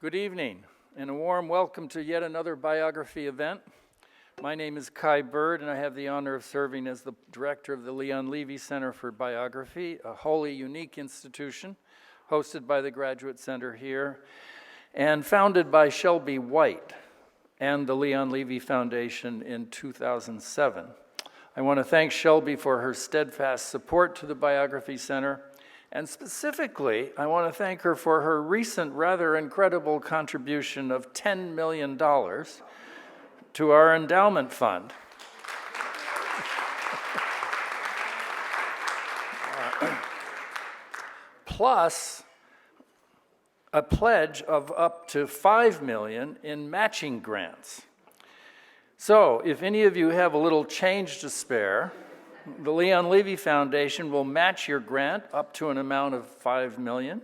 Good evening, and a warm welcome to yet another biography event. My name is Kai Bird, and I have the honor of serving as the director of the Leon Levy Center for Biography, a wholly unique institution hosted by the Graduate Center here, and founded by Shelby White and the Leon Levy Foundation in 2007. I want to thank Shelby for her steadfast support to the Biography Center, and specifically, I want to thank her for her recent rather incredible contribution of $10 million to our endowment fund. Plus a pledge of up to $5 million in matching grants. So if any of you have a little change to spare, the Leon Levy Foundation will match your grant up to an amount of $5 million.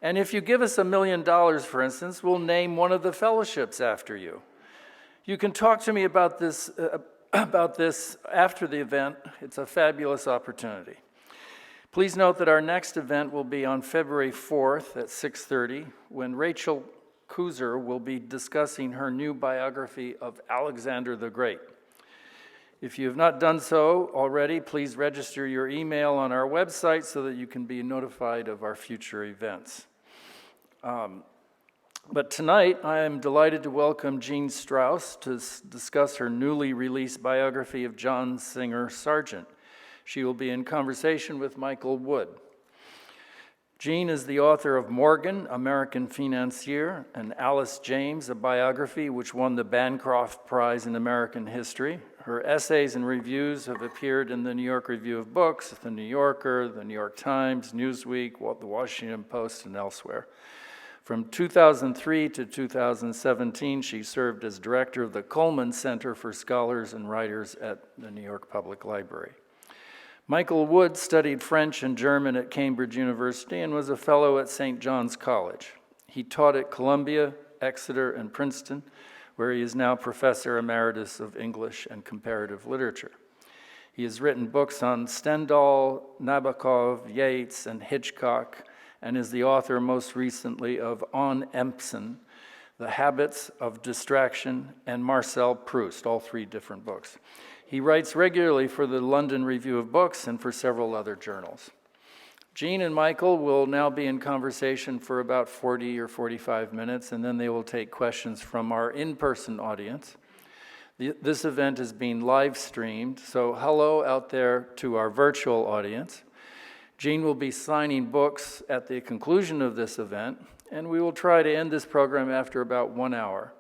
And if you give us $1 million, for instance, we'll name one of the fellowships after you. You can talk to me about this after the event. It's a fabulous opportunity. Please note that our next event will be on February 4th at 6:30, when Rachel Kuzer will be discussing her new biography of Alexander the Great. If you have not done so already, please register your email on our website so that you can be notified of our future events. But tonight, I am delighted to welcome Jean Strouse to discuss her newly released biography of John Singer Sargent. She will be in conversation with Michael Wood. Jean is the author of Morgan, American Financier, and Alice James, a biography which won the Bancroft Prize in American History. Her essays and reviews have appeared in the New York Review of Books, the New Yorker, the New York Times, Newsweek, the Washington Post, and elsewhere. From 2003 to 2017, she served as director of the Coleman Center for Scholars and Writers at the New York Public Library. Michael Wood studied French and German at Cambridge University and was a fellow at St. John's College. He taught at Columbia, Exeter, and Princeton, where he is now Professor Emeritus of English and Comparative Literature. He has written books on Stendhal, Nabokov, Yeats, and Hitchcock, and is the author most recently of On Empson, The Habits of Distraction, and Marcel Proust, all three different books. He writes regularly for the London Review of Books and for several other journals. Jean and Michael will now be in conversation for about 40 or 45 minutes, and then they will take questions from our in-person audience. This event is being live streamed, so hello out there to our virtual audience. Jean will be signing books at the conclusion of this event, and we will try to end this program after about 1 hour.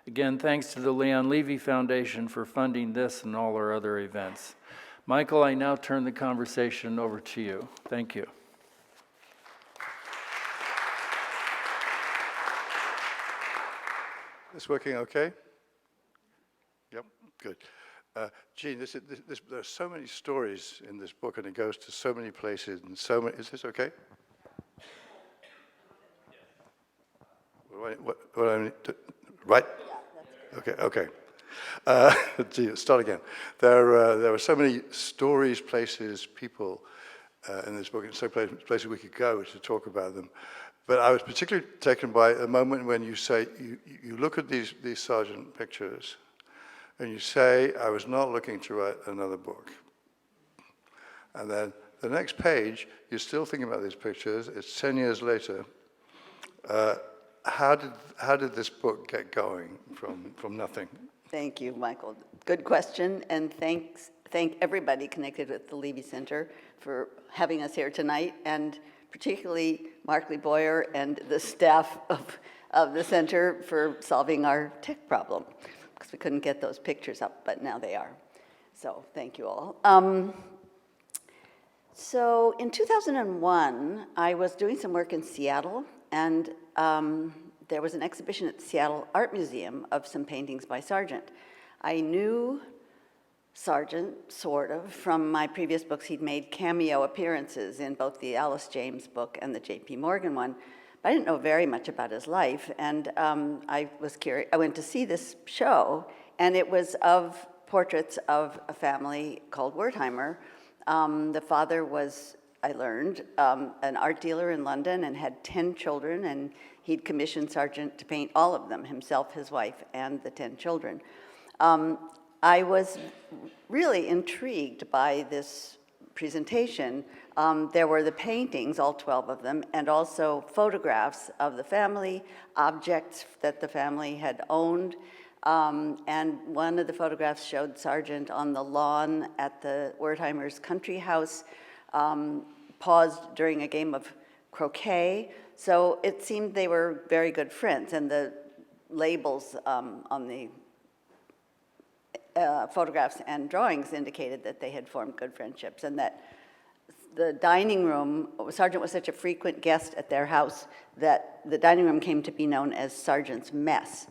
Again, thanks to the Leon Levy Foundation for funding this and all our other events. Michael, I now turn the conversation over to you. Thank you. This working okay? Yep, good. Jean, there are so many stories in this book, and it goes to so many places, and so many. Is this okay? What I need to, right? Okay. Jean, start again. There were so many stories, places, people in this book, and so many places we could go to talk about them. But I was particularly taken by a moment when you say, you look at these Sargent pictures, and you say, I was not looking to write another book. And then the next page, you're still thinking about these pictures, it's 10 years later. How did this book get going from nothing? Thank you, Michael. Good question, and thank everybody connected with the Levy Center for having us here tonight, and particularly Mark Lee Boyer and the staff of the center for solving our tech problem, because we couldn't get those pictures up, but now they are. So thank you all. So in 2001, I was doing some work in Seattle, and there was an exhibition at the Seattle Art Museum of some paintings by Sargent. I knew Sargent, sort of, from my previous books. He'd made cameo appearances in both the Alice James book and the J.P. Morgan one, but I didn't know very much about his life, and I was curious. I went to see this show, and it was of portraits of a family called Wertheimer. The father was I learned, an art dealer in London and had 10 children, and he'd commissioned Sargent to paint all of them, himself, his wife, and the 10 children. I was really intrigued by this presentation. There were the paintings, all 12 of them, and also photographs of the family, objects that the family had owned. And one of the photographs showed Sargent on the lawn at the Wertheimer's country house, paused during a game of croquet. So it seemed they were very good friends, and the labels on the photographs and drawings indicated that they had formed good friendships, and that the dining room, Sargent was such a frequent guest at their house that the dining room came to be known as Sargent's mess.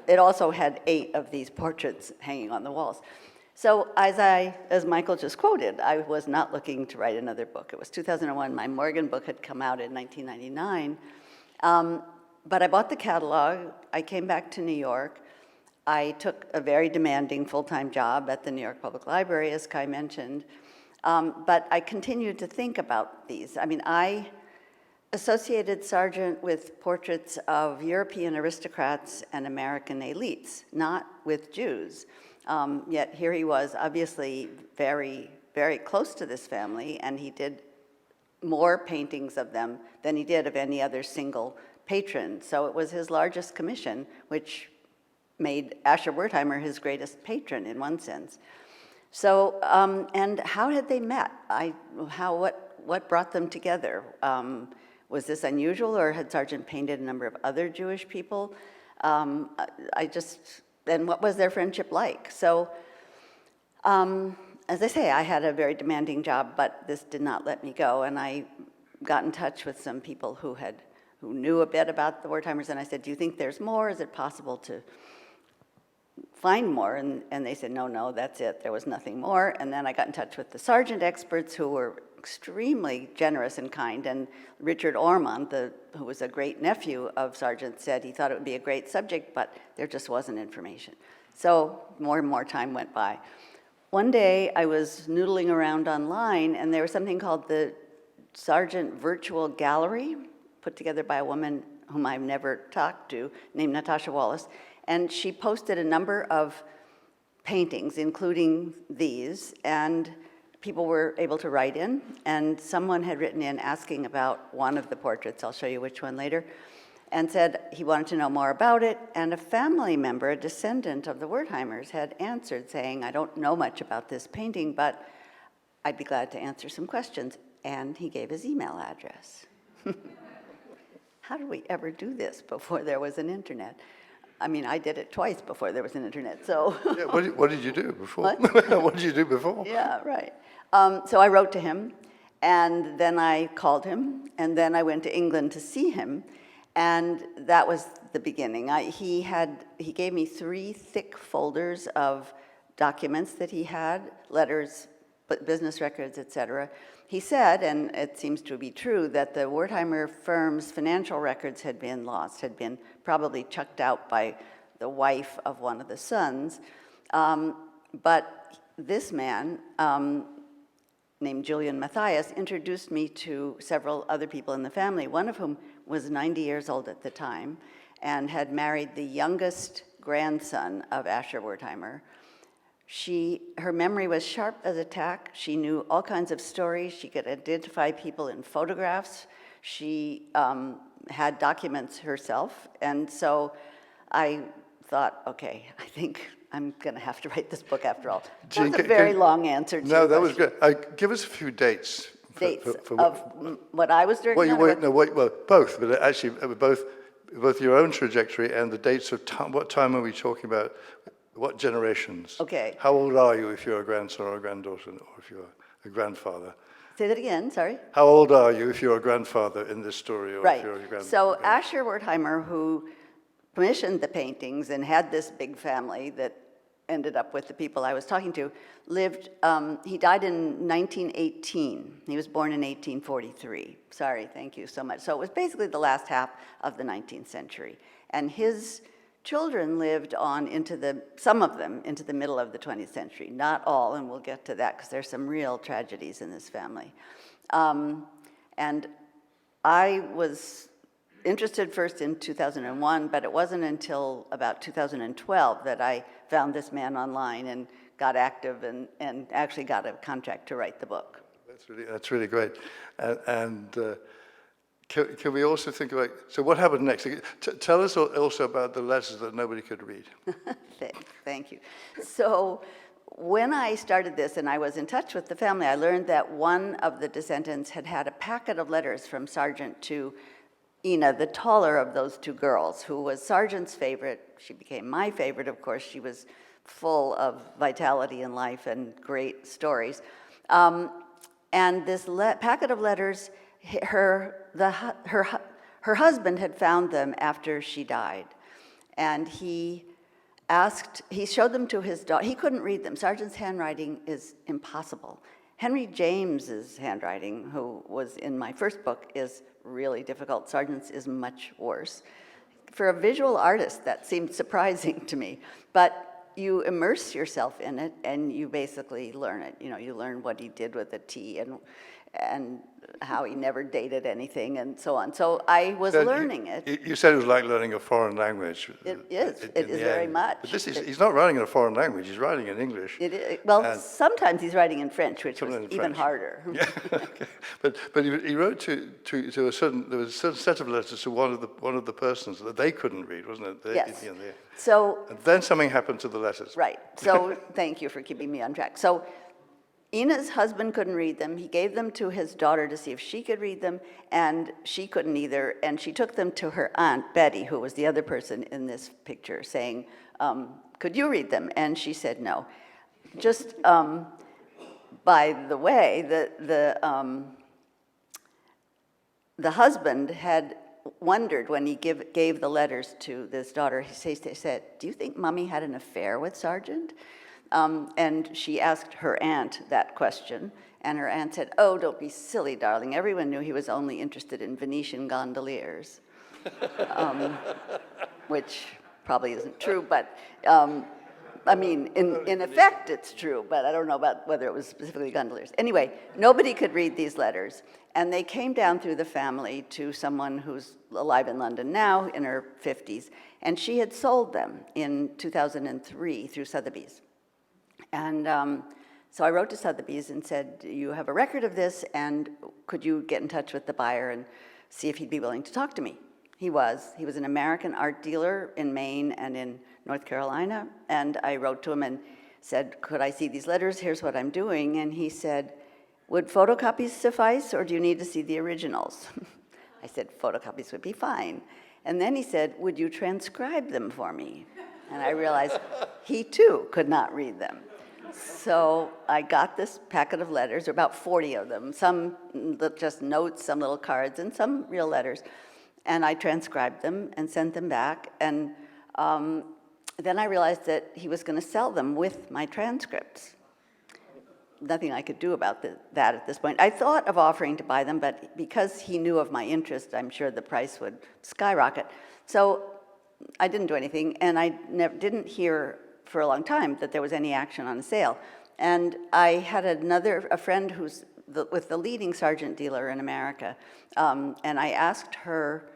It also had 8 of these portraits hanging on the walls. So as Michael just quoted, I was not looking to write another book. It was 2001. My Morgan book had come out in 1999. But I bought the catalog. I came back to New York. I took a very demanding full-time job at the New York Public Library, as Kai mentioned. But I continued to think about these. I mean, I associated Sargent with portraits of European aristocrats and American elites, not with Jews. Yet here he was, obviously very, very close to this family, and he did more paintings of them than he did of any other single patron. So it was his largest commission, which made Asher Wertheimer his greatest patron in one sense. So, and how had they met? What brought them together? Was this unusual, or had Sargent painted a number of other Jewish people? And what was their friendship like? So, as I say, I had a very demanding job, but this did not let me go, and I got in touch with some people who knew a bit about the Wertheimers, and I said, do you think there's more? Is it possible to find more? And they said, no, that's it. There was nothing more. And then I got in touch with the Sargent experts, who were extremely generous and kind. And Richard Ormond, who was a great nephew of Sargent, said he thought it would be a great subject, but there just wasn't information. So more and more time went by. One day I was noodling around online, and there was something called the Sargent Virtual Gallery, put together by a woman whom I've never talked to, named Natasha Wallace. And she posted a number of paintings, including these, and people were able to write in, and someone had written in asking about one of the portraits, I'll show you which one later, and said he wanted to know more about it, and a family member, a descendant of the Wertheimers, had answered saying, I don't know much about this painting, but I'd be glad to answer some questions, and he gave his email address. How did we ever do this before there was an internet? I mean, I did it twice before there was an internet, so. Yeah, what did you do before? What? What did you do before? Yeah, right. So I wrote to him, and then I called him, and then I went to England to see him, and that was the beginning. He gave me 3 thick folders of documents that he had, letters, business records, etc. He said, and it seems to be true, that the Wertheimer firm's financial records had been lost, had been probably chucked out by the wife of one of the sons. But this man, named Julian Matthias, introduced me to several other people in the family, one of whom was 90 years old at the time and had married the youngest grandson of Asher Wertheimer. Her memory was sharp as a tack. She knew all kinds of stories. She could identify people in photographs. She had documents herself. And so I thought, okay, I think I'm going to have to write this book after all. That was a very long answer to your that was question. good. Give us a few dates. Of what I was doing? Well, both, but actually both your own trajectory and the dates of time. What time are we talking about? What generations? Okay. How old are you if you're a grandson or a granddaughter, or if you're a grandfather? Say that again, sorry. How old are you if you're a grandfather in this story, or if you're a grandfather? So Asher Wertheimer, who commissioned the paintings and had this big family that ended up with the people I was talking to, he died in 1918. He was born in 1843. Sorry, thank you so much. So it was basically the last half of the 19th century. And his children lived on some of them, into the middle of the 20th century. Not all, and we'll get to that because there's some real tragedies in this family. And I was interested first in 2001, but it wasn't until about 2012 that I found this man online and got active and actually got a contract to write the book. That's really great. Can we also think about, so what happened next? Tell us also about the letters that nobody could read. Thank you. So when I started this and I was in touch with the family, I learned that one of the descendants had had a packet of letters from Sargent to Ina, the taller of those two girls, who was Sargent's favorite. She became my favorite, of course. She was full of vitality and life and great stories. And this packet of letters, her husband had found them after she died. And he showed them to his daughter. He couldn't read them. Sargent's handwriting is impossible. Henry James's handwriting, who was in my first book, is really difficult. Sargent's is much worse. For a visual artist, that seemed surprising to me. But you immerse yourself in it, and you basically learn it. You know, you learn what he did with the tea and how he never dated anything and so on. So I was learning it. You said it was like learning a foreign language. It is. It is very much. But he's not writing in a foreign language. He's writing in English. Well, sometimes he's writing in French, which was even French. Harder. Yeah, okay. But he wrote to a certain, there was a certain set of letters to one of the persons that they couldn't read, wasn't it? Yes. So. And then something happened to the letters. Right. So thank you for keeping me on track. So Ina's husband couldn't read them. He gave them to his daughter to see if she could read them, and she couldn't either. And she took them to her aunt, Betty, who was the other person in this picture, saying, could you read them? And she said no. Just by the way, the husband had wondered when he gave the letters to this daughter, he said, do you think Mommy had an affair with Sargent? And she asked her aunt that question, and her aunt said, oh, don't be silly, darling. Everyone knew he was only interested in Venetian gondoliers, which probably isn't true, but I mean, in effect, it's true, but I don't know about whether it was specifically gondoliers. Anyway, nobody could read these letters, and they came down through the family to someone who's alive in London now, in her 50s, and she had sold them in 2003 through Sotheby's. And so I wrote to Sotheby's and said, you have a record of this, and could you get in touch with the buyer and see if he'd be willing to talk to me? He was. He was an American art dealer in Maine and in North Carolina, and I wrote to him and said, could I see these letters? Here's what I'm doing. And he said, would photocopies suffice, or do you need to see the originals? I said, photocopies would be fine. And then he said, would you transcribe them for me? And I realized he, too, could not read them. So I got this packet of letters, or about 40 of them, some just notes, some little cards, and some real letters. And I transcribed them and sent them back. And then I realized that he was going to sell them with my transcripts. Nothing I could do about that at this point. I thought of offering to buy them, but because he knew of my interest, I'm sure the price would skyrocket. So I didn't do anything, and I didn't hear for a long time that there was any action on a sale. And I had a friend who's with the leading Sargent dealer in America, and I asked her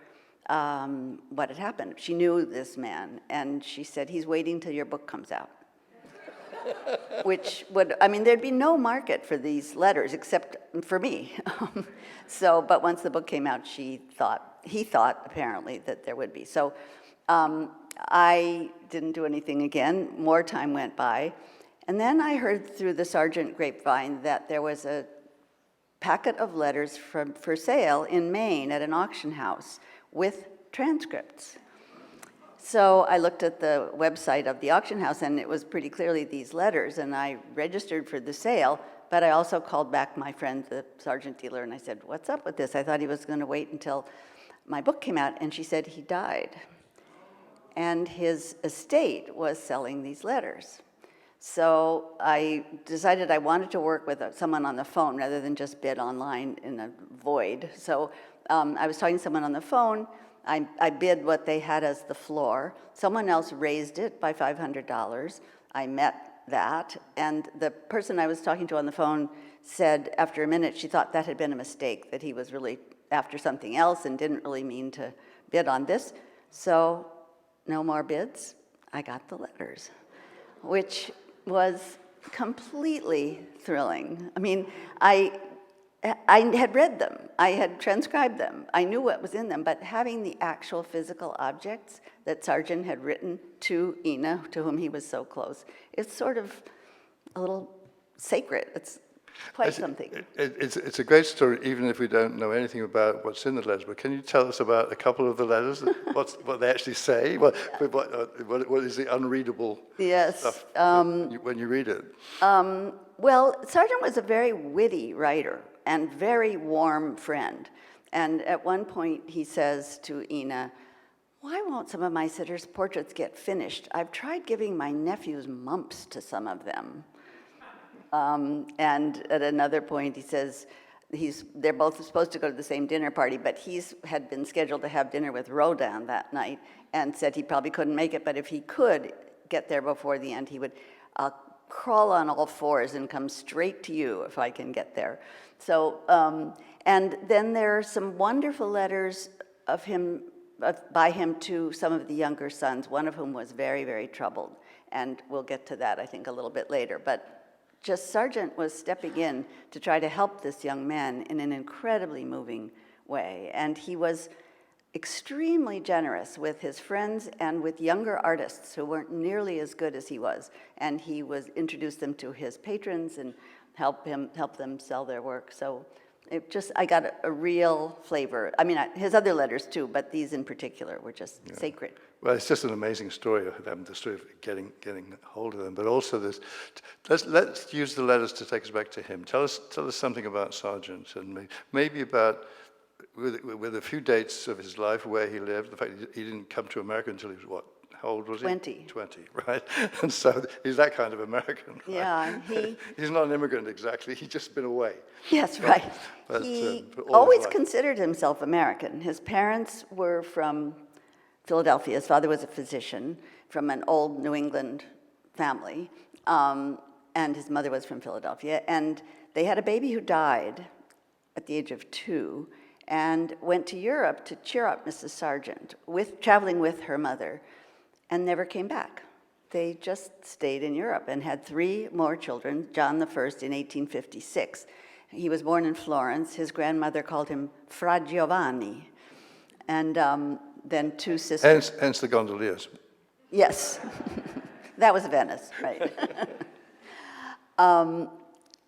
what had happened. She knew this man, and she said, he's waiting till your book comes out. Which would, I mean, there'd be no market for these letters except for me. But once the book came out, he thought apparently that there would be. So I didn't do anything again. More time went by. And then I heard through the Sargent grapevine that there was a packet of letters for sale in Maine at an auction house with transcripts. So I looked at the website of the auction house, and it was pretty clearly these letters, and I registered for the sale, but I also called back my friend, the Sargent dealer, and I said, what's up with this? I thought he was going to wait until my book came out, and she said he died. And his estate was selling these letters. So I decided I wanted to work with someone on the phone rather than just bid online in a void. So I was talking to someone on the phone, I bid what they had as the floor. Someone else raised it by $500. I met that, and the person I was talking to on the phone said after a minute she thought that had been a mistake, that he was really after something else and didn't really mean to bid on this. So no more bids. I got the letters, which was completely thrilling. I mean, I had read them, I had transcribed them, I knew what was in them, but having the actual physical objects that Sargent had written to Ina, to whom he was so close, it's sort of a little sacred. It's quite something. It's a great story, even if we don't know anything about what's in the letters. But can you tell us about a couple of the letters, what they actually say? What is the unreadable stuff when you read it? Well, Sargent was a very witty writer and very warm friend. And at one point he says to Ina, "Why won't some of my sitters' portraits get finished? I've tried giving my nephews mumps to some of them." And at another point he says, they're both supposed to go to the same dinner party, but had been scheduled to have dinner with Rodin that night and said he probably couldn't make it, but if he could get there before the end, he would crawl on all fours and come straight to you if I can get there. So, and then there are some wonderful letters by him to some of the younger sons, one of whom was very, very troubled. And we'll get to that, I think, a little bit later. But just Sargent was stepping in to try to help this young man in an incredibly moving way. And he was extremely generous with his friends and with younger artists who weren't nearly as good as he was. And he introduced them to his patrons and help them sell their work. So I got a real flavor. I mean, his other letters too, but these in particular were just sacred. Well, it's just an amazing story of them, the story of getting hold of them. But also this, let's use the letters to take us back to him. Tell us something about Sargent, and maybe about, with a few dates of his life, where he lived, the fact that he didn't come to America until he was what? How old was he? 20. 20, right? And so he's that kind of American. Right? Yeah, he's not an immigrant exactly. He's just been away. Yes, right. But, he all always his life. considered himself American. His parents were from Philadelphia. His father was a physician from an old New England family, and his mother was from Philadelphia. And they had a baby who died at the age of 2 and went to Europe to cheer up Mrs. Sargent, traveling with her mother, and never came back. They just stayed in Europe and had 3 more children, John the First in 1856. He was born in Florence. His grandmother called him Fra Giovanni. And then 2 sisters. Hence the gondoliers. Yes, that was Venice, right.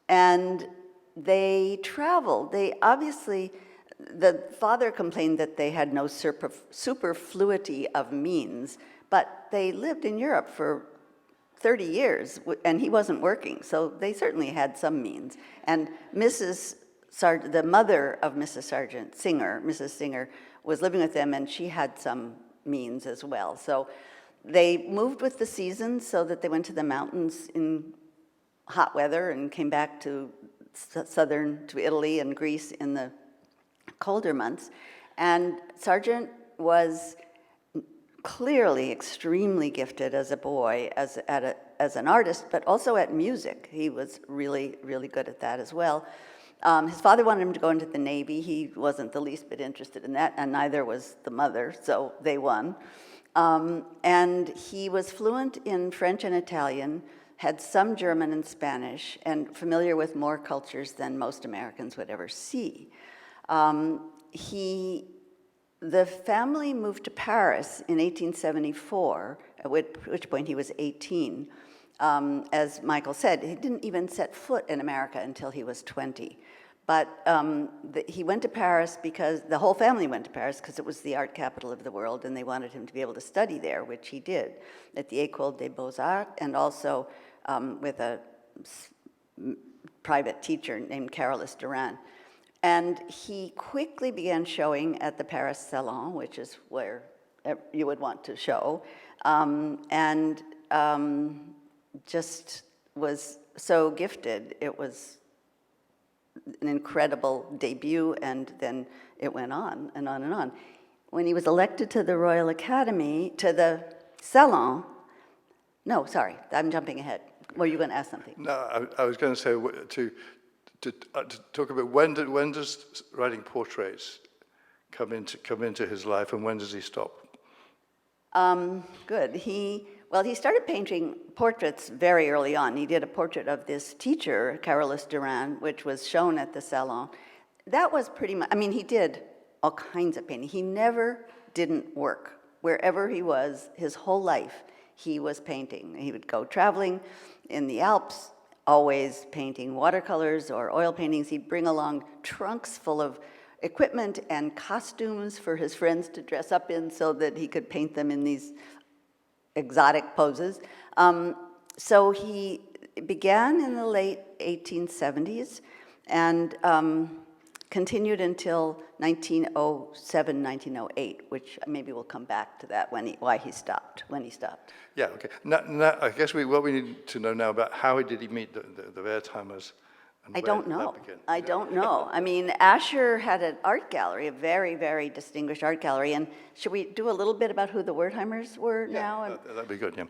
And they traveled. The father complained that they had no superfluity of means, but they lived in Europe for 30 years, and he wasn't working, so they certainly had some means. And the mother of Mrs. Sargent, Mrs. Singer, was living with them, and she had some means as well. So they moved with the seasons, so that they went to the mountains in hot weather and came back to Italy and Greece in the colder months. And Sargent was clearly extremely gifted as a boy, as an artist, but also at music. He was really, really good at that as well. His father wanted him to go into the Navy. He wasn't the least bit interested in that, and neither was the mother, so they won. And he was fluent in French and Italian, had some German and Spanish, and familiar with more cultures than most Americans would ever see. The family moved to Paris in 1874, at which point he was 18. As Michael said, he didn't even set foot in America until he was 20. But he went to Paris because, the whole family went to Paris because it was the art capital of the world, and they wanted him to be able to study there, which he did, at the École des Beaux-Arts, and also with a private teacher named Carolus Duran. And he quickly began showing at the Paris Salon, which is where you would want to show, and just was so gifted. It was an incredible debut, and then it went on and on and on. when he was elected to the Royal Academy, to the Salon, no, sorry, I'm jumping ahead. Were you going to ask something? No, I was going to say to talk about when does writing portraits come into his life, and when does he stop? Good. He started painting portraits very early on. He did a portrait of this teacher, Carolus Duran, which was shown at the Salon. That was pretty much, I mean, he did all kinds of painting. He never didn't work. Wherever he was, his whole life, he was painting. He would go traveling in the Alps, always painting watercolors or oil paintings. He'd bring along trunks full of equipment and costumes for his friends to dress up in so that he could paint them in these exotic poses. So he began in the late 1870s and continued until 1907, 1908, which maybe we'll come back to that when he stopped. Yeah, okay. Now, I guess what we need to know now about how did he meet the Wertheimers? I don't know. I don't know. I mean, Asher had an art gallery, a very, very distinguished art gallery. And should we do a little bit about who the Wertheimers were now? That'd be good, yeah.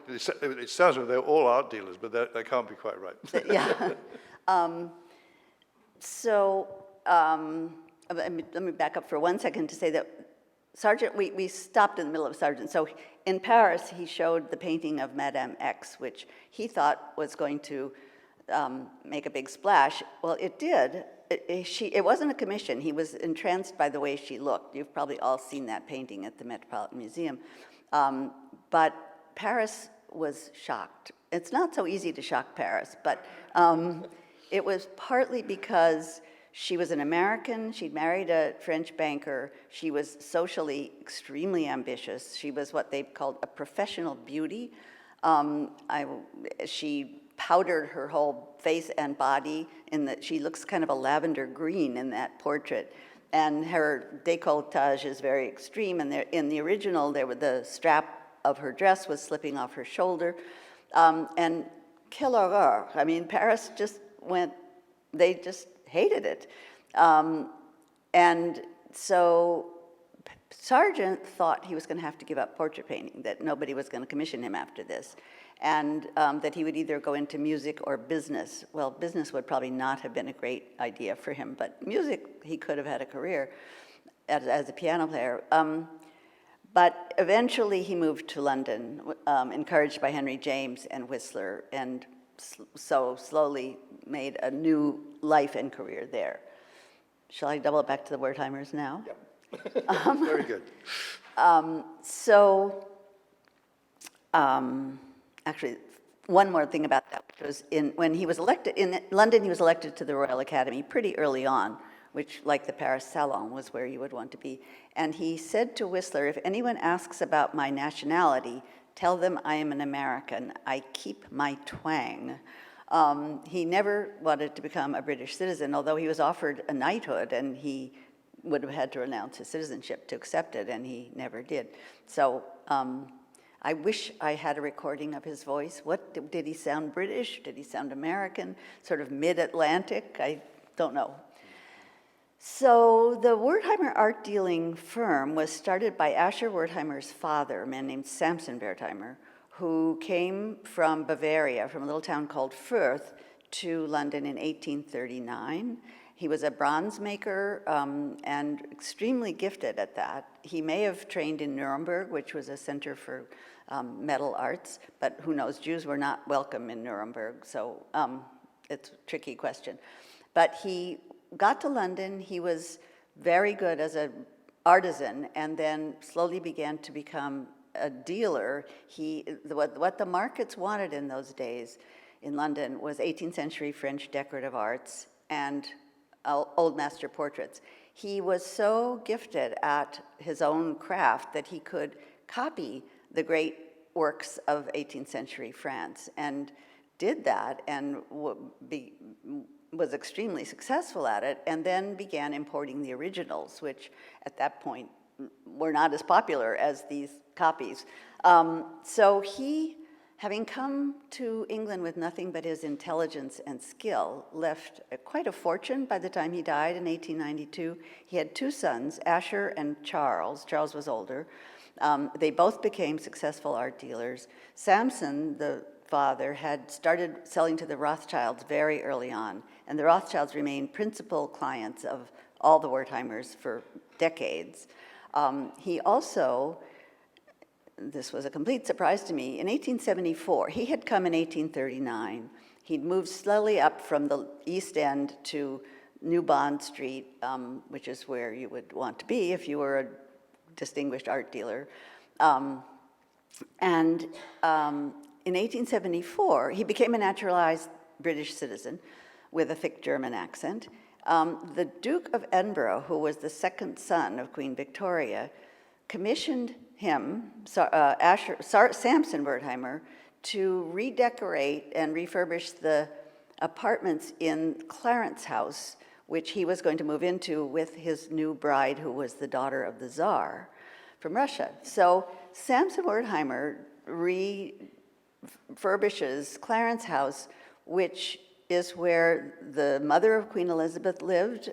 It sounds like they're all art dealers, but they can't be quite right. Yeah. Let me back up for 1 second to say that Sargent, we stopped in the middle of Sargent. So in Paris, he showed the painting of Madame X, which he thought was going to make a big splash. Well, it did. It wasn't a commission. He was entranced by the way she looked. You've probably all seen that painting at the Metropolitan Museum. But Paris was shocked. It's not so easy to shock Paris, but it was partly because she was an American. She'd married a French banker. She was socially extremely ambitious. She was what they called a professional beauty. She powdered her whole face and body she looks kind of a lavender green in that portrait. And her décolletage is very extreme. And in the original, the strap of her dress was slipping off her shoulder. And quelle horreur. I mean, Paris they just hated it. And so Sargent thought he was going to have to give up portrait painting, that nobody was going to commission him after this, and that he would either go into music or business. Well, business would probably not have been a great idea for him, but music, he could have had a career as a piano player. But eventually he moved to London, encouraged by Henry James and Whistler, and so slowly made a new life and career there. Shall I double it back to the Wertheimers now? Yeah. Very good. Actually, one more thing about that, which was when he was elected, in London he was elected to the Royal Academy pretty early on, which, like the Paris Salon, was where you would want to be. And he said to Whistler, if anyone asks about my nationality, tell them I am an American. I keep my twang. He never wanted to become a British citizen, although he was offered a knighthood, and he would have had to renounce his citizenship to accept it, and he never did. So I wish I had a recording of his voice. Did he sound British? Did he sound American? Sort of mid-Atlantic? I don't know. So the Wertheimer art dealing firm was started by Asher Wertheimer's father, a man named Samson Wertheimer, who came from Bavaria, from a little town called Fürth, to London in 1839. He was a bronze maker and extremely gifted at that. He may have trained in Nuremberg, which was a center for metal arts, but who knows, Jews were not welcome in Nuremberg, so it's a tricky question. But he got to London. He was very good as an artisan, and then slowly began to become a dealer. What the markets wanted in those days in London was 18th century French decorative arts and old master portraits. He was so gifted at his own craft that he could copy the great works of 18th century France, and did that, and was extremely successful at it, and then began importing the originals, which at that point were not as popular as these copies. So he Having come to England with nothing but his intelligence and skill, left quite a fortune by the time he died in 1892. He had two sons, Asher and Charles. Charles was older. They both became successful art dealers. Samson, the father, had started selling to the Rothschilds very early on, and the Rothschilds remained principal clients of all the Wertheimers for decades. He also, this was a complete surprise to me, in 1874, he had come in 1839. He'd moved slowly up from the East End to New Bond Street, which is where you would want to be if you were a distinguished art dealer. In 1874, he became a naturalized British citizen with a thick German accent. The Duke of Edinburgh, who was the second son of Queen Victoria, commissioned him, Samson Wertheimer, to redecorate and refurbish the apartments in Clarence House, which he was going to move into with his new bride, who was the daughter of the Tsar from Russia. So Samson Wertheimer refurbishes Clarence House, which is where the mother of Queen Elizabeth lived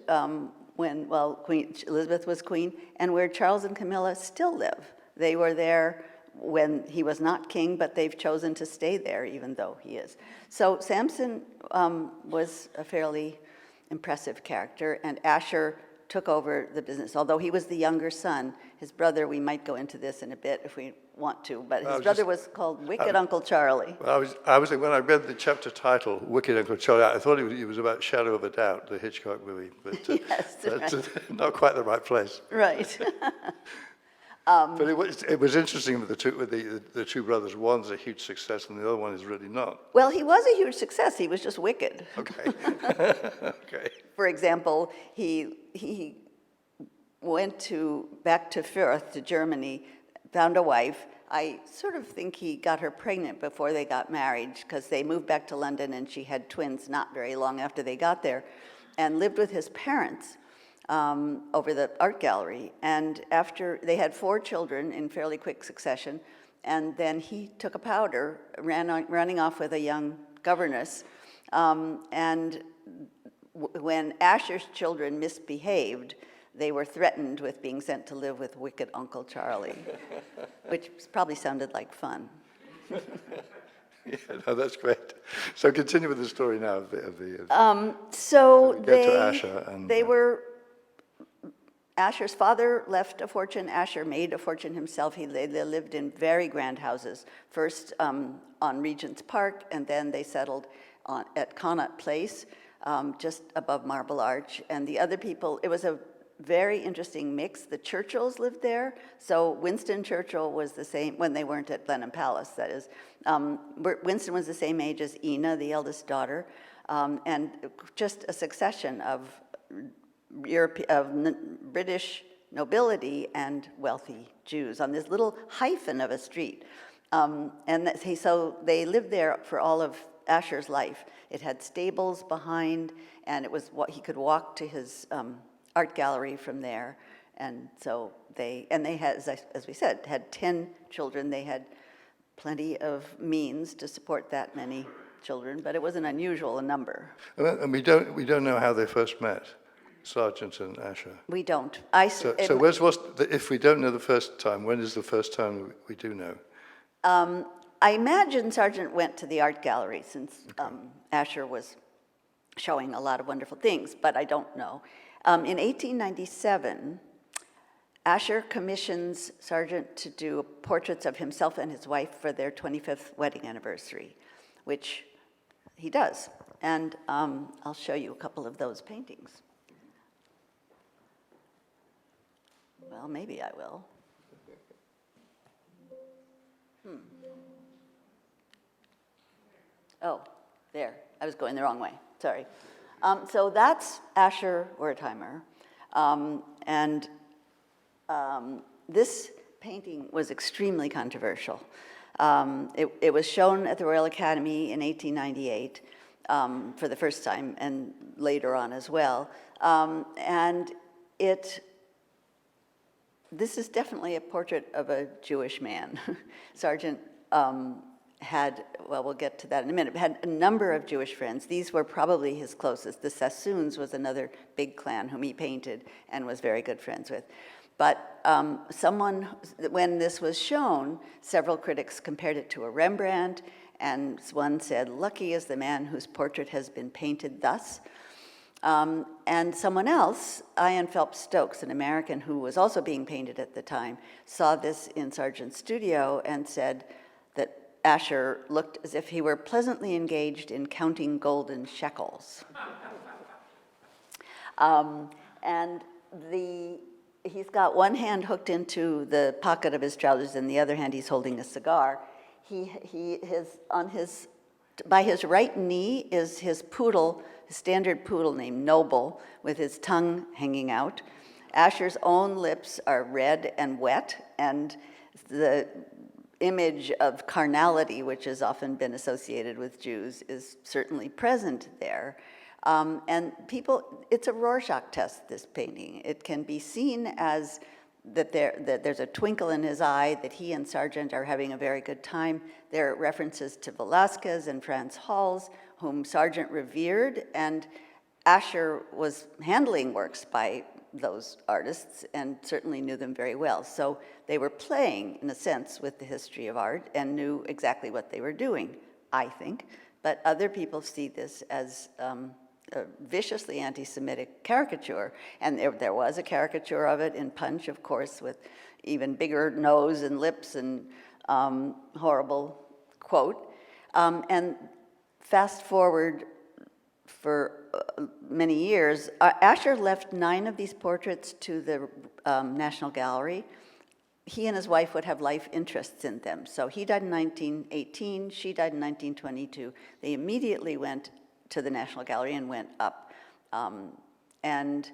when Queen Elizabeth was queen, and where Charles and Camilla still live. They were there when he was not king, but they've chosen to stay there even though he is. So Samson was a fairly impressive character, and Asher took over the business. Although he was the younger son, his brother, we might go into this in a bit if we want to, but his brother was called Wicked Uncle Charlie. Well, I was when I read the chapter title, Wicked Uncle Charlie, I thought it was about Shadow of a Doubt, the Hitchcock movie, but, Yes, but not quite the right place. Right. But it was interesting with the two brothers. One's a huge success, and the other one is really not. Well, he was a huge success. He was just wicked. Okay. Okay. For example, he went back to Fürth, to Germany, found a wife. I sort of think he got her pregnant before they got married, because they moved back to London and she had twins not very long after they got there, and lived with his parents over the art gallery. And after they had 4 children in fairly quick succession, and then he took a powder, running off with a young governess. When Asher's children misbehaved, they were threatened with being sent to live with Wicked Uncle Charlie, which probably sounded like fun. Yeah, no, that's great. So continue with the story now So get to Asher and Asher's father left a fortune. Asher made a fortune himself. They lived in very grand houses, first on Regent's Park, and then they settled at Connaught Place, just above Marble Arch. And the other people, it was a very interesting mix. The Churchills lived there. So Winston Churchill was the same, when they weren't at Blenheim Palace, that is. Winston was the same age as Ina, the eldest daughter, and just a succession of British nobility and wealthy Jews on this little hyphen of a street. So they lived there for all of Asher's life. It had stables behind, and it was what he could walk to his art gallery from there. And so they had, as we said, had 10 children. They had plenty of means to support that many children, but it was an unusual number. And we don't know how they first met, Sargent and Asher. We don't. If we don't know the first time, when is the first time we do know? I imagine Sargent went to the art gallery, since Asher was showing a lot of wonderful things, but I don't know. In 1897, Asher commissions Sargent to do portraits of himself and his wife for their 25th wedding anniversary, which he does. And I'll show you a couple of those paintings. Well, maybe I will. Oh, there. I was going the wrong way. Sorry. So that's Asher Wertheimer. This painting was extremely controversial. It was shown at the Royal Academy in 1898 for the first time, and later on as well. This is definitely a portrait of a Jewish man. Sargent had, well, we'll get to that in a minute, had a number of Jewish friends. These were probably his closest. The Sassoons was another big clan whom he painted and was very good friends with. But when this was shown, several critics compared it to a Rembrandt, and one said, "Lucky is the man whose portrait has been painted thus." And someone else, Ian Phelps Stokes, an American who was also being painted at the time, saw this in Sargent's studio and said that Asher looked as if he were pleasantly engaged in counting golden shekels. He's got one hand hooked into the pocket of his trousers, and the other hand he's holding a cigar. By his right knee is his poodle, his standard poodle named Noble, with his tongue hanging out. Asher's own lips are red and wet, and the image of carnality, which has often been associated with Jews, is certainly present there. And it's a Rorschach test, this painting. It can be seen as that there's a twinkle in his eye, that he and Sargent are having a very good time. There are references to Velázquez and Franz Hals, whom Sargent revered, and Asher was handling works by those artists and certainly knew them very well. So they were playing, in a sense, with the history of art and knew exactly what they were doing, I think. But other people see this as a viciously anti-Semitic caricature. And there was a caricature of it in Punch, of course, with even bigger nose and lips and horrible quote. And fast forward for many years, Asher left 9 of these portraits to the National Gallery. He and his wife would have life interests in them. So he died in 1918, she died in 1922. They immediately went to the National Gallery and went up. And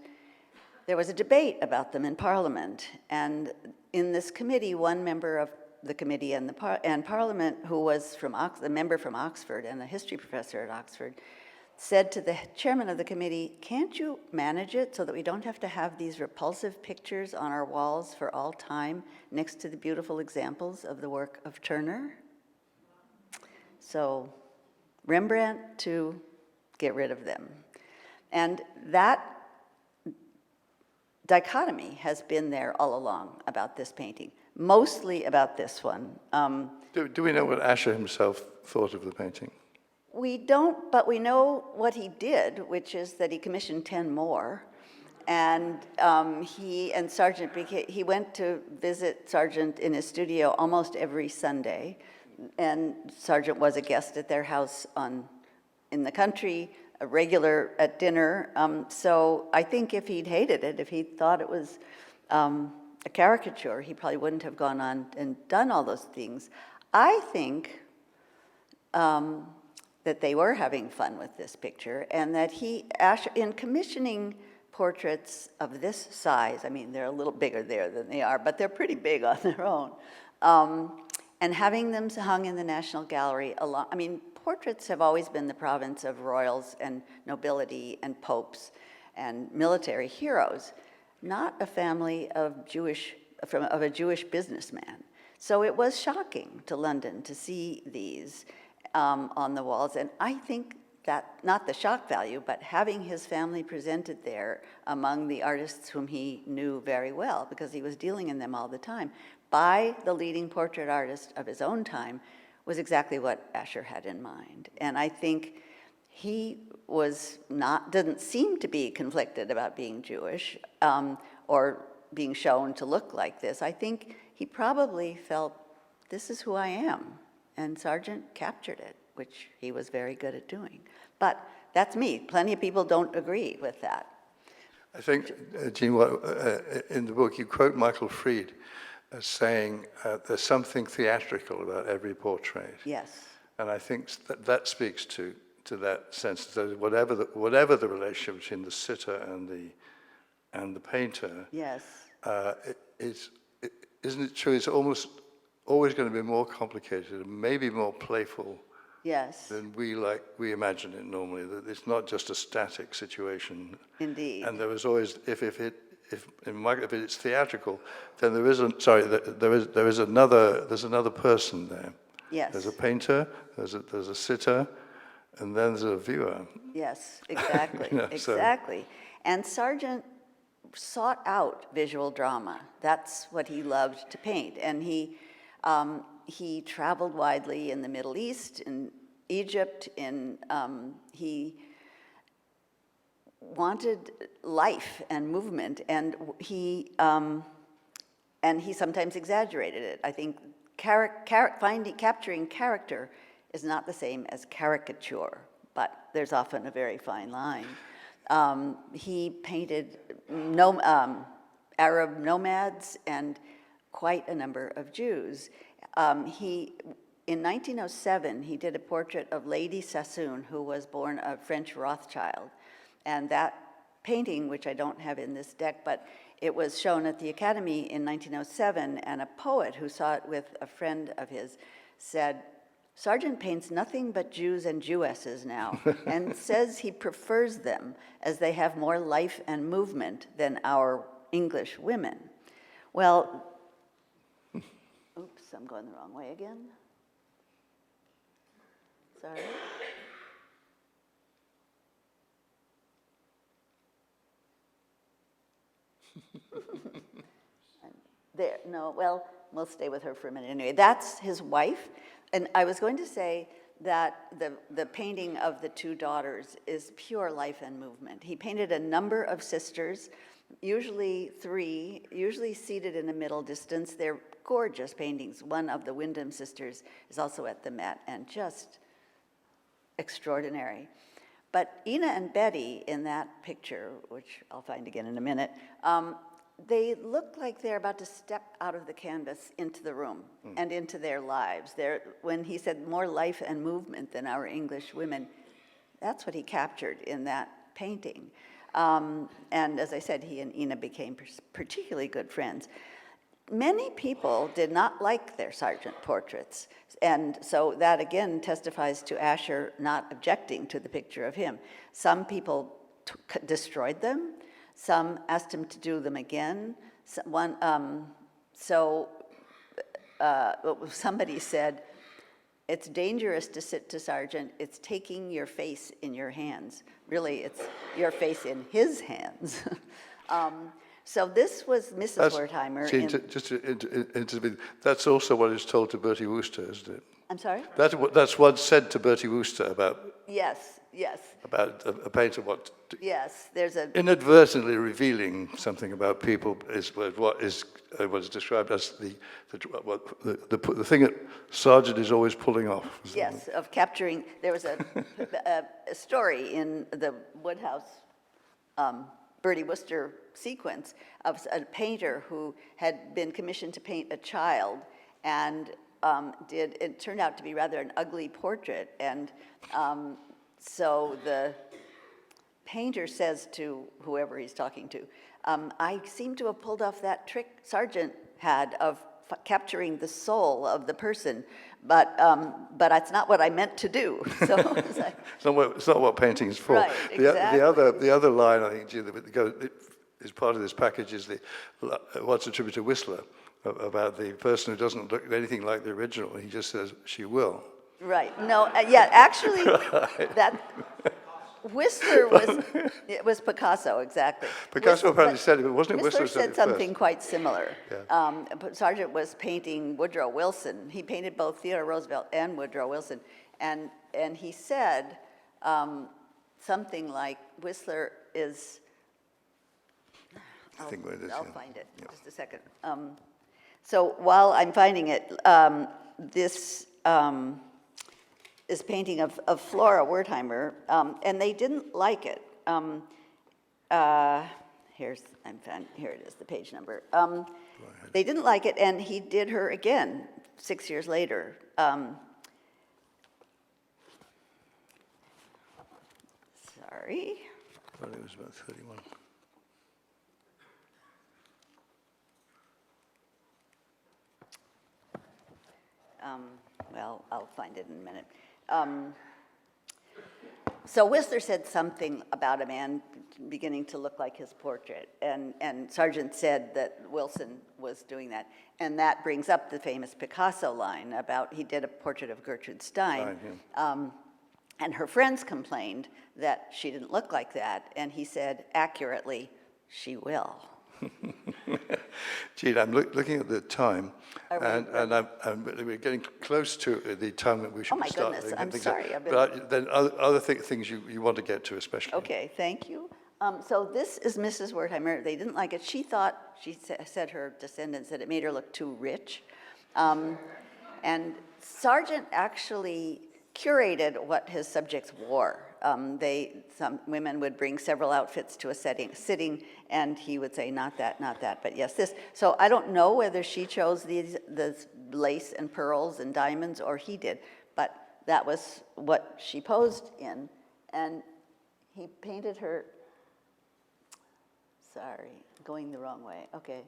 there was a debate about them in Parliament. And in this committee, one member of the committee and Parliament, who was a member from Oxford and a history professor at Oxford, said to the chairman of the committee, "Can't you manage it so that we don't have to have these repulsive pictures on our walls for all time next to the beautiful examples of the work of Turner?" So Rembrandt to get rid of them. And that dichotomy has been there all along about this painting, mostly about this one. Do we know what Asher himself thought of the painting? We don't, but we know what he did, which is that he commissioned 10 more. And he and Sargent, he went to visit Sargent in his studio almost every Sunday. And Sargent was a guest at their house in the country, a regular at dinner. So I think if he'd hated it, if he thought it was a caricature, he probably wouldn't have gone on and done all those things. I think that they were having fun with this picture, and that Asher, in commissioning portraits of this size, I mean, they're a little bigger there than they are, but they're pretty big on their own, and having them hung in the National Gallery, portraits have always been the province of royals and nobility and popes and military heroes, not a family of a Jewish businessman. So it was shocking to London to see these on the walls, and I think that, not the shock value, but having his family presented there among the artists whom he knew very well, because he was dealing in them all the time, by the leading portrait artist of his own time, was exactly what Asher had in mind. And I think he didn't seem to be conflicted about being Jewish or being shown to look like this. I think he probably felt, this is who I am. And Sargent captured it, which he was very good at doing. But that's me. Plenty of people don't agree with that. I think, Jean, in the book you quote Michael Fried as saying there's something theatrical about every portrait. Yes. And I think that speaks to that sense that whatever the relationship between the sitter and the painter. Yes. Isn't it true? It's almost always going to be more complicated and maybe more playful. Yes. Than we imagine it normally. That it's not just a static situation. Indeed. And there is always, if it's theatrical, then there's another person there. Yes. There's a painter, there's a sitter, and then there's a viewer. Yes, exactly, You know, so- exactly. And Sargent sought out visual drama. That's what he loved to paint. And he traveled widely in the Middle East, in Egypt, he wanted life and movement, and he sometimes exaggerated it. I think capturing character is not the same as caricature, but there's often a very fine line. He painted Arab nomads and quite a number of Jews. In 1907, he did a portrait of Lady Sassoon, who was born a French Rothschild. And that painting, which I don't have in this deck, but it was shown at the Academy in 1907, and a poet who saw it with a friend of his said, "Sargent paints nothing but Jews and Jewesses now, and says he prefers them as they have more life and movement than our English women." Well, oops, I'm going the wrong way again. Sorry. There, no, well, we'll stay with her for a minute anyway. That's his wife. And I was going to say that the painting of the two daughters is pure life and movement. He painted a number of sisters, usually three, usually seated in a middle distance. They're gorgeous paintings. One of the Wyndham sisters is also at the Met, and just extraordinary. But Ina and Betty in that picture, which I'll find again in a minute, they look like they're about to step out of the canvas into the room and into their lives. When he said more life and movement than our English women, that's what he captured in that painting. And as I said, he and Ina became particularly good friends. Many people did not like their Sargent portraits, and so that again testifies to Asher not objecting to the picture of him. Some people destroyed them. Some asked him to do them again. Somebody said, "It's dangerous to sit to Sargent. It's taking your face in your hands." Really, it's your face in his hands. So this was Mrs. Wertheimer. That's also what is told to Bertie Wooster, isn't it? I'm sorry? That's what's said to Bertie Wooster about Yes. a painter Yes, there's a... inadvertently revealing something about people is what is described as the thing that Sargent is always pulling off. Yes, of capturing. There was a story in the Woodhouse Bertie Wooster sequence of a painter who had been commissioned to paint a child, and it turned out to be rather an ugly portrait, and so the painter says to whoever he's talking to, "I seem to have pulled off that trick Sargent had of capturing the soul of the person, but that's not what I meant to do." So it's like, it's not what painting is for. Right, exactly. The other line, I think, that is part of this package is what's attributed to Whistler about the person who doesn't look anything like the original. He just says, "She will." right. No, actually, that Whistler was Picasso, exactly. Picasso apparently said it, but wasn't it Whistler Whistler said something quite similar. Yeah. But Sargent was painting Woodrow Wilson. He painted both Theodore Roosevelt and Woodrow Wilson. And he said something like, Whistler is... I'll find it in just a second. So while I'm finding it, this is painting of Flora Wertheimer, and they didn't like it. Here it is, the page number. They didn't like it, and he did her again 6 years later. Sorry. I thought it was about 31. Well, I'll find it in a minute. So Whistler said something about a man beginning to look like his portrait, and Sargent said that Wilson was doing that. And that brings up the famous Picasso line about he did a portrait of Gertrude Stein. And her friends complained that she didn't look like that, and he said accurately, she will. Gene, I'm looking at the time, and we're getting close to the time that we should start. Oh my goodness, I'm sorry. But then other things you want to get to especially. Okay, thank you. So this is Mrs. Wertheimer. They didn't like it. She thought, said her descendants, that it made her look too rich. And Sargent actually curated what his subjects wore. Some women would bring several outfits to a sitting, and he would say, not that, but yes, this. So I don't know whether she chose the lace and pearls and diamonds, or he did, but that was what she posed in. And he painted her, sorry, going the wrong way, okay.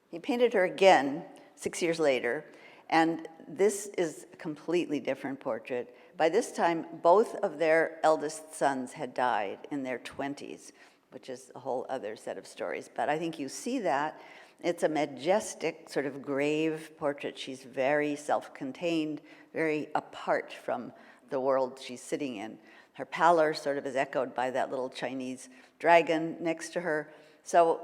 He painted her again 6 years later, and this is a completely different portrait. By this time, both of their eldest sons had died in their 20s, which is a whole other set of stories. But I think you see that. It's a majestic, sort of grave portrait. She's very self-contained, very apart from the world she's sitting in. Her pallor sort of is echoed by that little Chinese dragon next to her. So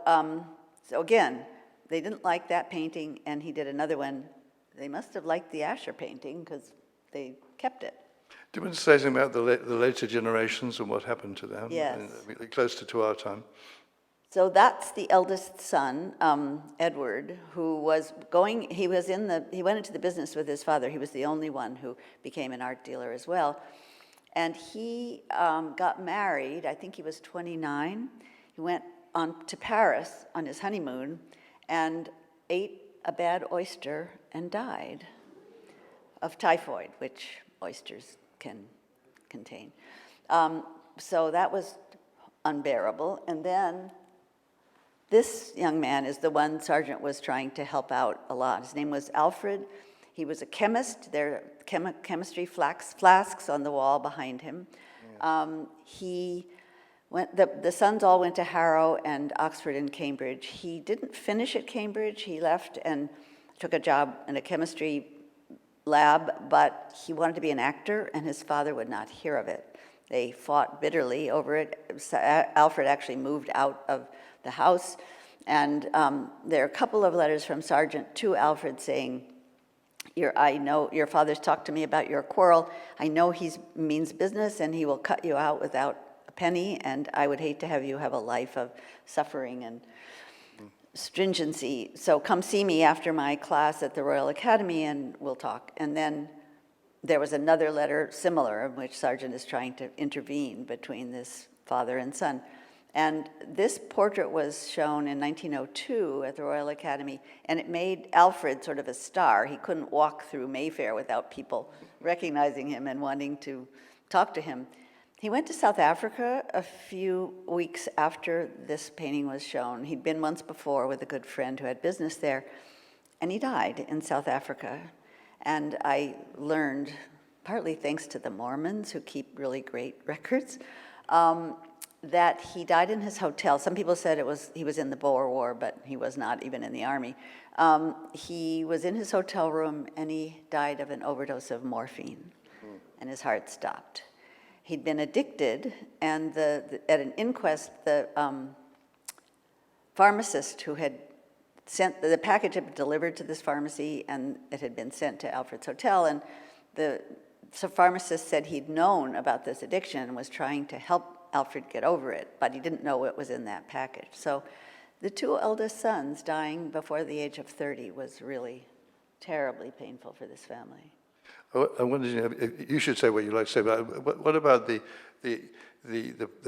again, they didn't like that painting, and he did another one. They must have liked the Asher painting because they kept it. Do you want to say something about the later generations and what happened to them? Yes. Closer to our time. So that's the eldest son, Edward, who was he went into the business with his father. He was the only one who became an art dealer as well. And he got married, I think he was 29. He went on to Paris on his honeymoon and ate a bad oyster and died of typhoid, which oysters can contain. So that was unbearable. And then this young man is the one Sargent was trying to help out a lot. His name was Alfred. He was a chemist. There are chemistry flasks on the wall behind him. Yeah. The sons all went to Harrow and Oxford and Cambridge. He didn't finish at Cambridge. He left and took a job in a chemistry lab, but he wanted to be an actor, and his father would not hear of it. They fought bitterly over it. Alfred actually moved out of the house, and there are a couple of letters from Sargent to Alfred saying, I know your father's talked to me about your quarrel. I know he means business, and he will cut you out without a penny, and I would hate to have you have a life of suffering and stringency. So come see me after my class at the Royal Academy, and we'll talk. And then there was another letter similar in which Sargent is trying to intervene between this father and son. And this portrait was shown in 1902 at the Royal Academy, and it made Alfred sort of a star. He couldn't walk through Mayfair without people recognizing him and wanting to talk to him. He went to South Africa a few weeks after this painting was shown. He'd been once before with a good friend who had business there, and he died in South Africa. And I learned, partly thanks to the Mormons who keep really great records, that he died in his hotel. Some people said he was in the Boer War, but he was not even in the army. He was in his hotel room, and he died of an overdose of morphine, and his heart stopped. He'd been addicted, and at an inquest, the pharmacist who had sent the package had been delivered to this pharmacy, and it had been sent to Alfred's hotel, and the pharmacist said he'd known about this addiction and was trying to help Alfred get over it, but he didn't know what was in that package. So the two eldest sons dying before the age of 30 was really terribly painful for this family. I wondered, you should say what you'd like to say, but what about the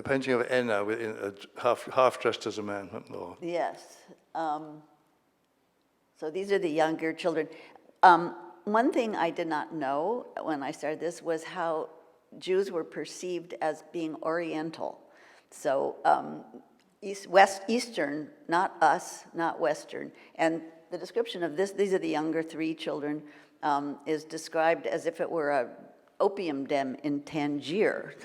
painting of Enna half dressed as a man? Or? Yes. So these are the younger children. One thing I did not know when I started this was how Jews were perceived as being Oriental. So Eastern, not us, not Western. And the description of these are the younger three children, is described as if it were a opium den in Tangier.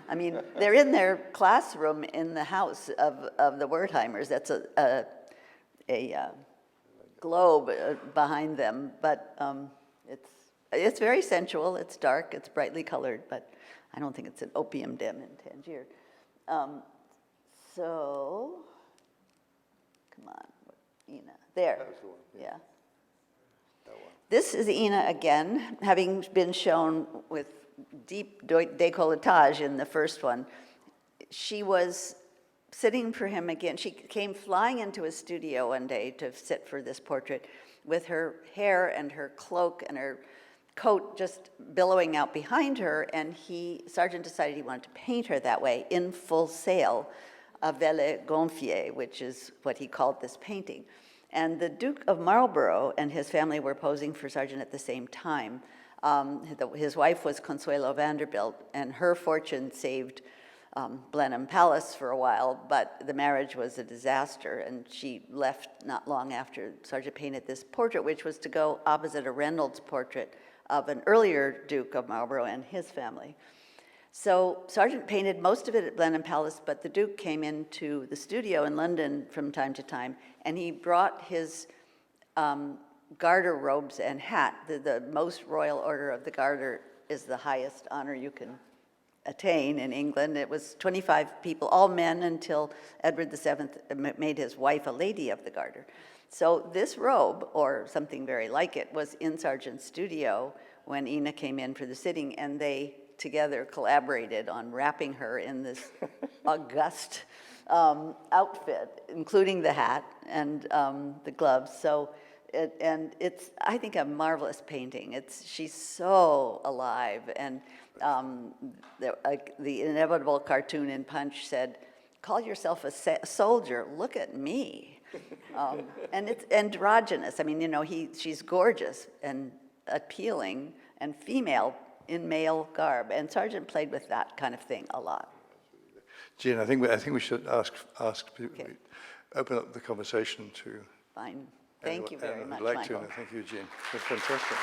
I mean, they're in their classroom in the house of the Wertheimers. That's a globe behind them, but it's very sensual. It's dark. It's brightly colored, but I don't think it's an opium den in Tangier. So, come on, Ina. There. That was the one, Yeah. That one. This is Ina again, having been shown with deep décolletage in the first one. She was sitting for him again. She came flying into his studio one day to sit for this portrait with her hair and her cloak and her coat just billowing out behind her, and Sargent decided he wanted to paint her that way in full sail, a vele gonfie, which is what he called this painting. And the Duke of Marlborough and his family were posing for Sargent at the same time. His wife was Consuelo Vanderbilt, and her fortune saved Blenheim Palace for a while, but the marriage was a disaster, and she left not long after Sargent painted this portrait, which was to go opposite a Reynolds portrait of an earlier Duke of Marlborough and his family. So Sargent painted most of it at Blenheim Palace, but the Duke came into the studio in London from time to time, and he brought his garter robes and hat. The most royal order of the garter is the highest honor you can attain in England. It was 25 people, all men, until Edward VII made his wife a lady of the garter. So this robe, or something very like it, was in Sargent's studio when Ina came in for the sitting, and they together collaborated on wrapping her in this august outfit, including the hat and the gloves. So, it's, I think, a marvelous painting. She's so alive, and the inevitable cartoon in Punch said, "Call yourself a soldier, look at me." And it's androgynous. I mean, you know, she's gorgeous and appealing and female in male garb, and Sargent played with that kind of thing a lot. Jean, I think we should ask people, Okay. open up the conversation to. Fine. Thank you very anyone much, who'd like Michael. to. Thank you, Jean. That's fantastic.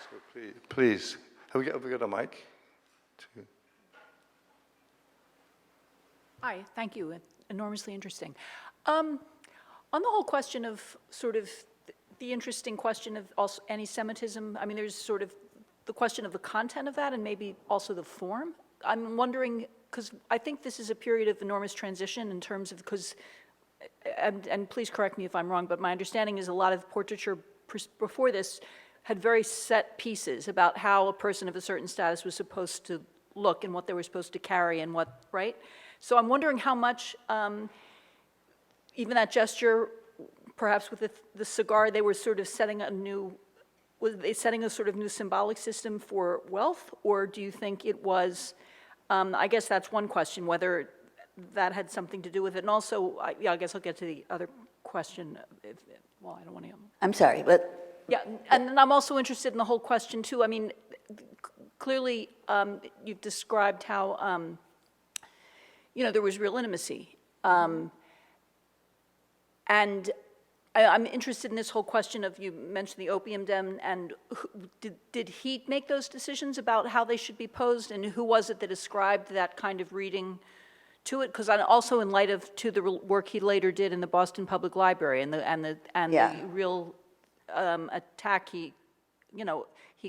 So please, have we got a mic? Hi, thank you. Enormously interesting. On the whole question of sort of the interesting question of also anti-Semitism, I mean, there's sort of the question of the content of that and maybe also the form. I'm wondering, because I think this is a period of enormous transition in terms of, because, and please correct me if I'm wrong, but my understanding is a lot of portraiture before this had very set pieces about how a person of a certain status was supposed to look and what they were supposed to carry and what, right? So I'm wondering how much, even that gesture, perhaps with the cigar, they were sort of setting a new, was they setting a sort of new symbolic system for wealth, or do you think it was, I guess that's one question, whether that had something to do with it, and also, yeah, I guess I'll get to the other question, well, I don't want to. I'm sorry, but Yeah, and then I'm also interested in the whole question too. I mean, clearly, you've described how, you know, there was real intimacy. And I'm interested in this whole question of, you mentioned the opium den, and did he make those decisions about how they should be posed, and who was it that ascribed that kind of reading to it? Because also in light of the work he later did in the Boston Public Library and Yeah. the real attack he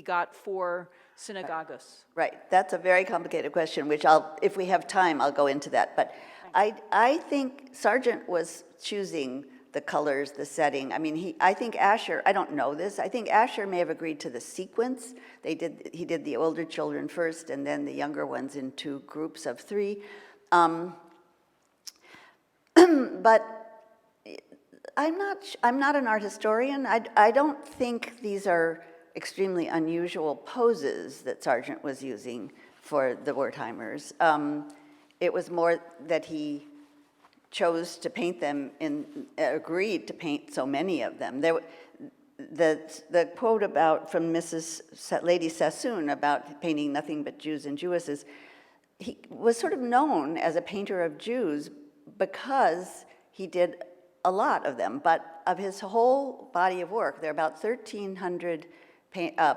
got for synagogues. right, that's a very complicated question, which if we have time, I'll go into that. But I think Sargent was choosing the colors, the setting. I mean, I think Asher, I don't know this, I think Asher may have agreed to the sequence. He did the older children first, and then the younger ones in 2 groups of 3. But I'm not an art historian. I don't think these are extremely unusual poses that Sargent was using for the Wertheimers. It was more that he chose to paint them agreed to paint so many of them. The quote from Lady Sassoon about painting nothing but Jews and Jewesses, he was sort of known as a painter of Jews because he did a lot of them, but of his whole body of work, there are about 1,300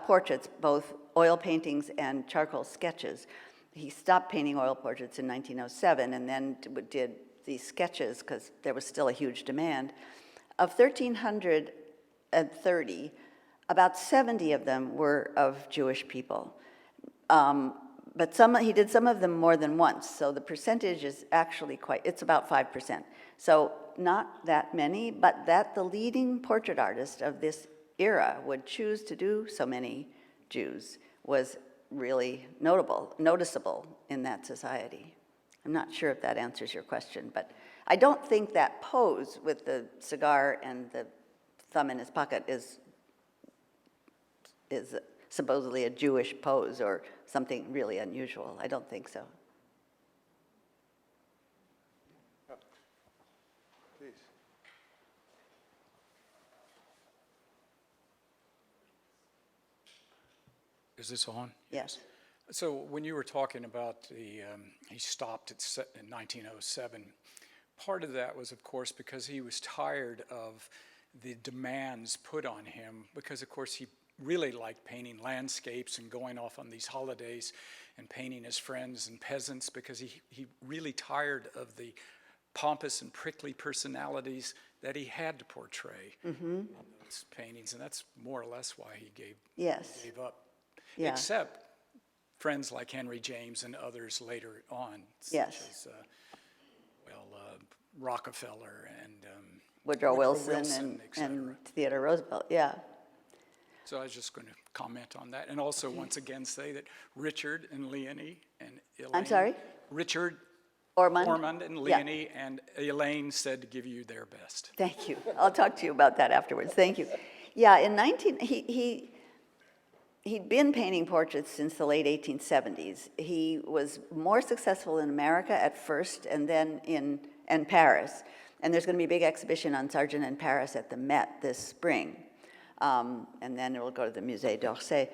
portraits, both oil paintings and charcoal sketches. He stopped painting oil portraits in 1907 and then did these sketches because there was still a huge demand. Of 1,330, about 70 of them were of Jewish people. But he did some of them more than once, so the percentage is actually it's about 5%. So not that many, but that the leading portrait artist of this era would choose to do so many Jews was really noticeable in that society. I'm not sure if that answers your question, but I don't think that pose with the cigar and the thumb in his pocket is supposedly a Jewish pose or something really unusual. I don't think so. Please. Is this on? Yes. So when you were talking about he stopped in 1907, part of that was, of course, because he was tired of the demands put on him, because, of course, he really liked painting landscapes and going off on these holidays and painting his friends and peasants, because he really tired of the pompous and prickly personalities that he had to portray in those paintings, and that's more or less why he gave up. Yeah. Except friends like Henry James and others later on, such Yes. as, Rockefeller and Woodrow Wilson et cetera. and Theodore Roosevelt, yeah. So I was just going to comment on that, and also once again say that Richard and Leonie and Elaine. I'm sorry? Richard Ormond? and Yeah. Leonie and Elaine said to give you their best. Thank you. I'll talk to you about that afterwards. Thank you. Yeah, he'd been painting portraits since the late 1870s. He was more successful in America at first and then in Paris. And there's going to be a big exhibition on Sargent in Paris at the Met this spring. And then it will go to the Musée d'Orsay.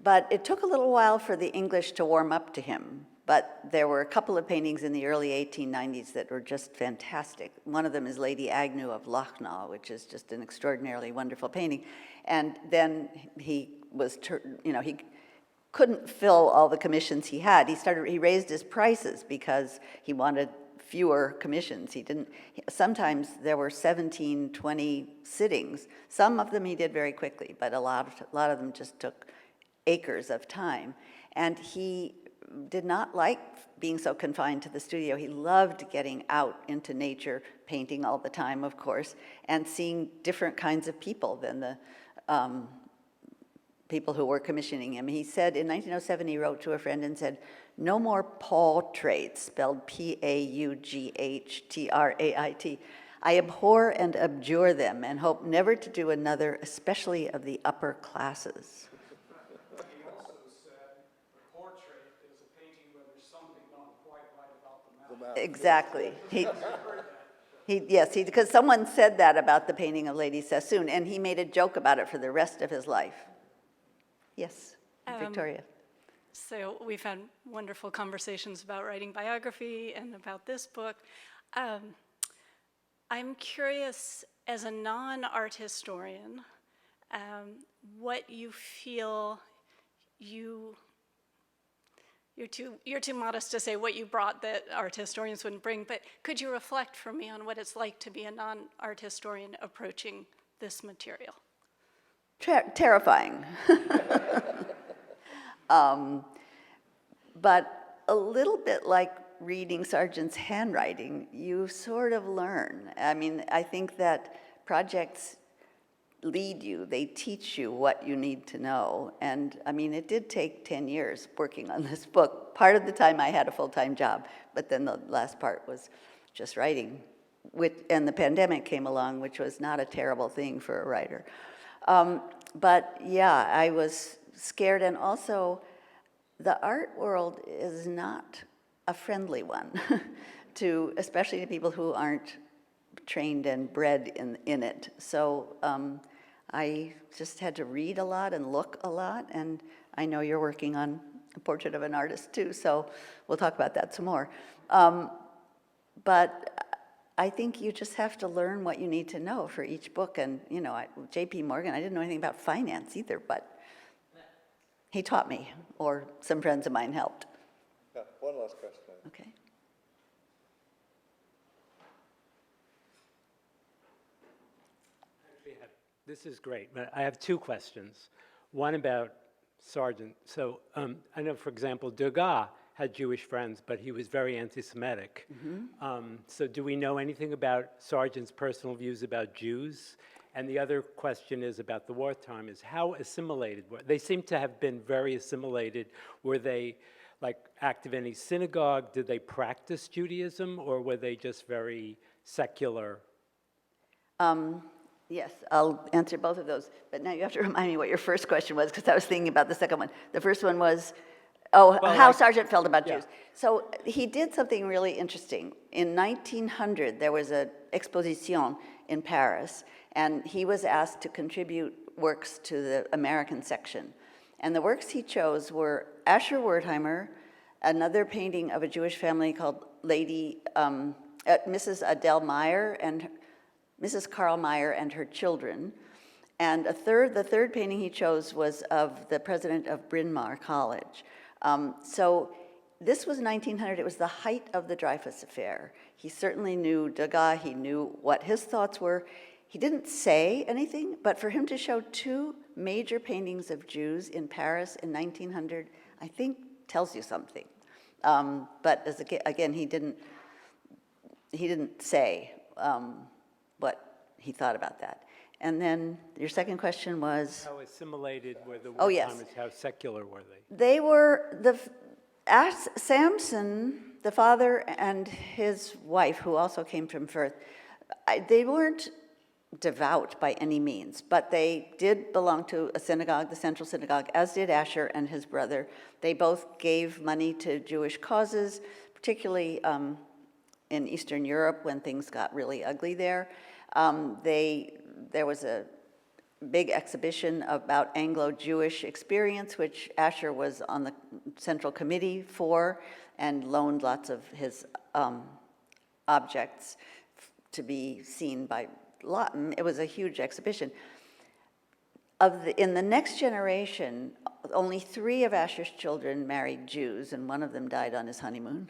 But it took a little while for the English to warm up to him. But there were a couple of paintings in the early 1890s that were just fantastic. One of them is Lady Agnew of Lochnaw, which is just an extraordinarily wonderful painting. And then he couldn't fill all the commissions he had. He raised his prices because he wanted fewer commissions. Sometimes there were 17, 20 sittings. Some of them he did very quickly, but a lot of them just took acres of time. And he did not like being so confined to the studio. He loved getting out into nature, painting all the time, of course, and seeing different kinds of people than the people who were commissioning him. He said, in 1907, he wrote to a friend and said, "No more portraits," spelled P-A-U-G-H-T-R-A-I-T. "I abhor and abjure them and hope never to do another, especially of the upper classes." He also said, "The portrait is a painting where there's something not quite right about the mouth." Exactly. Because someone said that about the painting of Lady Sassoon, and he made a joke about it for the rest of his life. Yes, Victoria. So we've had wonderful conversations about writing biography and about this book. I'm curious, as a non-art historian, what you feel you're too modest to say what you brought that art historians wouldn't bring, but could you reflect for me on what it's like to be a non-art historian approaching this material? Terrifying. But a little bit like reading Sargent's handwriting, you sort of learn. I mean, I think that projects lead you, they teach you what you need to know. And I mean, it did take 10 years working on this book. Part of the time I had a full-time job, but then the last part was just writing. And the pandemic came along, which was not a terrible thing for a writer. But yeah, I was scared, and also the art world is not a friendly one, especially to people who aren't trained and bred in it. So I just had to read a lot and look a lot, and I know you're working on a portrait of an artist too, so we'll talk about that some more. But I think you just have to learn what you need to know for each book. And, you know, J.P. Morgan, I didn't know anything about finance either, but he taught me, or some friends of mine helped. Yeah, one last question. Okay. This is great, but I have two questions. One about Sargent. So I know, for example, Degas had Jewish friends, but he was very anti-Semitic. So do we know anything about Sargent's personal views about Jews? And the other question is about the Wertheimers. How assimilated were they? Seem to have been very assimilated. Were they like active in any synagogue? Did they practice Judaism, or were they just very secular? Yes, I'll answer both of those. But now you have to remind me what your first question was, because I was thinking about the second one. The first one was, how Sargent felt about Jews. So he did something really interesting. In 1900, there was an exposition in Paris, and he was asked to contribute works to the American section. And the works he chose were Asher Wertheimer, another painting of a Jewish family called Mrs. Adele Meyer and Mrs. Karl Meyer and her children. And the third painting he chose was of the president of Bryn Mawr College. So this was 1900, it was the height of the Dreyfus Affair. He certainly knew Degas, he knew what his thoughts were. He didn't say anything, but for him to show two major paintings of Jews in Paris in 1900, I think tells you something. But again, he didn't say what he thought about that. And then your second question was? How assimilated were the Wertheimers? Oh, yes. How secular were they? They were, Samson, the father and his wife, who also came from Firth, they weren't devout by any means, but they did belong to a synagogue, the Central Synagogue, as did Asher and his brother. They both gave money to Jewish causes, particularly in Eastern Europe when things got really ugly there. There was a big exhibition about Anglo-Jewish experience, which Asher was on the central committee for and loaned lots of his objects to be seen by Lawton. It was a huge exhibition. In the next generation, only 3 of Asher's children married Jews, and one of them died on his honeymoon.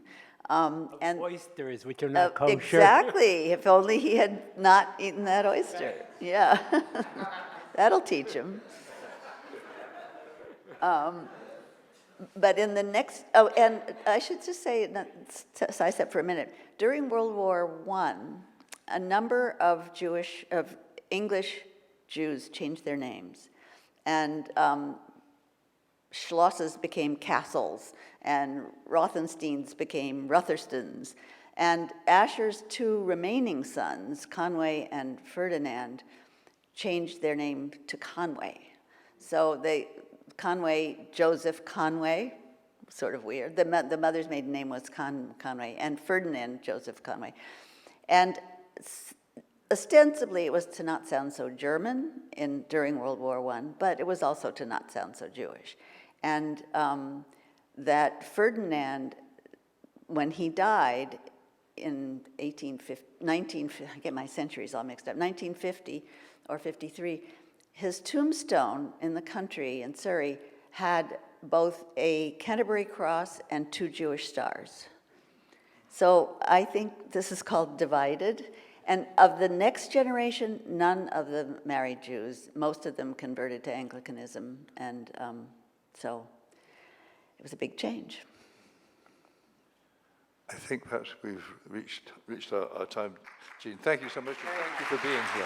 And oysters, which are not kosher. Exactly. If only he had not eaten that oyster. Yeah. That'll teach him. But in the next, and I should just say, sidestep for a minute. During World War I, a number of English Jews changed their names. And Schlosses became castles, and Rothensteins became Rotherstons. And Asher's 2 remaining sons, Conway and Ferdinand, changed their name to Conway. So Joseph Conway, sort of weird. The mother's maiden name was Conway, and Ferdinand Joseph Conway. And ostensibly, it was to not sound so German during World War I, but it was also to not sound so Jewish. And that Ferdinand, when he died in 1950, I get my centuries all mixed up, 1950 or 53, his tombstone in the country in Surrey had both a Canterbury cross and 2 Jewish stars. So I think this is called divided. And of the next generation, none of them married Jews. Most of them converted to Anglicanism, and so it was a big change. I think perhaps we've reached our time. Jean, thank you so much. Thank you for being here.